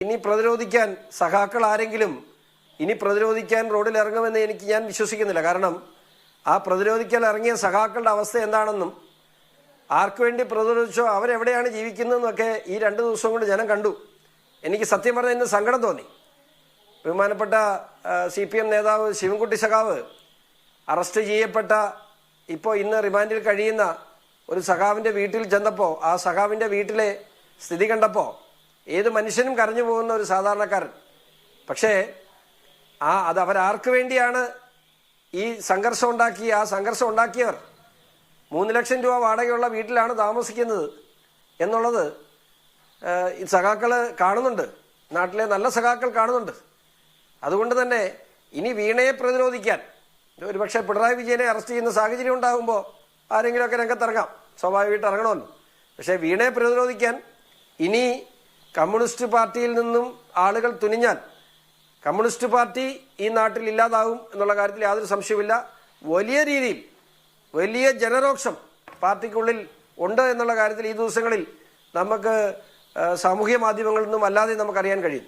ഇനി പ്രതിരോധിക്കാൻ സഖാക്കൾ ആരെങ്കിലും ഇനി പ്രതിരോധിക്കാൻ റോഡിൽ ഇറങ്ങുമെന്ന് ഞാൻ വിശ്വസിക്കുന്നില്ല. കാരണം ആ പ്രതിരോധിക്കാൻ ഇറങ്ങിയ സഖാക്കളുടെ അവസ്ഥ എന്താണെന്നും ആർക്കു വേണ്ടി പ്രതിരോധിച്ചോ അവരെവിടെയാണ് ജീവിക്കുന്നതെന്നൊക്കെ ഈ 2 ദിവസം കൊണ്ട് ജനം കണ്ടു. എനിക്ക് സത്യം പറഞ്ഞാൽ ഇന്ന് സങ്കടം തോന്നി. ബഹുമാനപ്പെട്ട CPM നേതാവ് ശിവൻകുട്ടി സഖാവ് അറസ്റ്റ് ചെയ്യപ്പെട്ട ഇപ്പോൾ ഇന്ന് റിമാൻഡിൽ കഴിയുന്ന ഒരു സഖാവിൻ്റെ വീട്ടിൽ ചെന്നപ്പോൾ ആ സഖാവിൻ്റെ വീട്ടിലെ സ്ഥിതി കണ്ടപ്പോൾ ഏത് മനുഷ്യനും കരഞ്ഞു പോകുന്ന ഒരു സാധാരണക്കാരൻ. പക്ഷേ അത് അവരാർക്ക് വേണ്ടിയാണ് ഈ സംഘർഷം ഉണ്ടാക്കി ആ സംഘർഷം ഉണ്ടാക്കിയവർ 3 ലക്ഷം രൂപ വാടകയുള്ള വീട്ടിലാണ് താമസിക്കുന്നത് എന്നുള്ളത് ഈ സഖാക്കൾ കാണുന്നുണ്ട്, നാട്ടിലെ നല്ല സഖാക്കൾ കാണുന്നുണ്ട്. അതുകൊണ്ട് തന്നെ ഇനി വീണയെ പ്രതിരോധിക്കാൻ ഒരുപക്ഷെ പിണറായി വിജയനെ അറസ്റ്റ് ചെയ്യുന്ന സാഹചര്യം ഉണ്ടാകുമ്പോൾ ആരെങ്കിലുമൊക്കെ രംഗത്തിറങ്ങാം, സ്വാഭാവികമായിട്ട് ഇറങ്ങണമല്ലോ. പക്ഷേ വീണയെ പ്രതിരോധിക്കാൻ ഇനി കമ്മ്യൂണിസ്റ്റ് പാർട്ടിയിൽ നിന്നും ആളുകൾ തുനിഞ്ഞാൽ കമ്മ്യൂണിസ്റ്റ് പാർട്ടി ഈ നാട്ടിൽ ഇല്ലാതാവും എന്നുള്ള കാര്യത്തിൽ യാതൊരു സംശയവുമില്ല. വലിയ രീതിയിൽ വലിയ ജനരോക്ഷം പാർട്ടിക്കുള്ളിൽ ഉണ്ട് എന്നുള്ള കാര്യത്തിൽ ഈ ദിവസങ്ങളിൽ നമുക്ക് സാമൂഹ്യ മാധ്യമങ്ങളിൽ നിന്നും അല്ലാതെ നമുക്കറിയാൻ കഴിയും.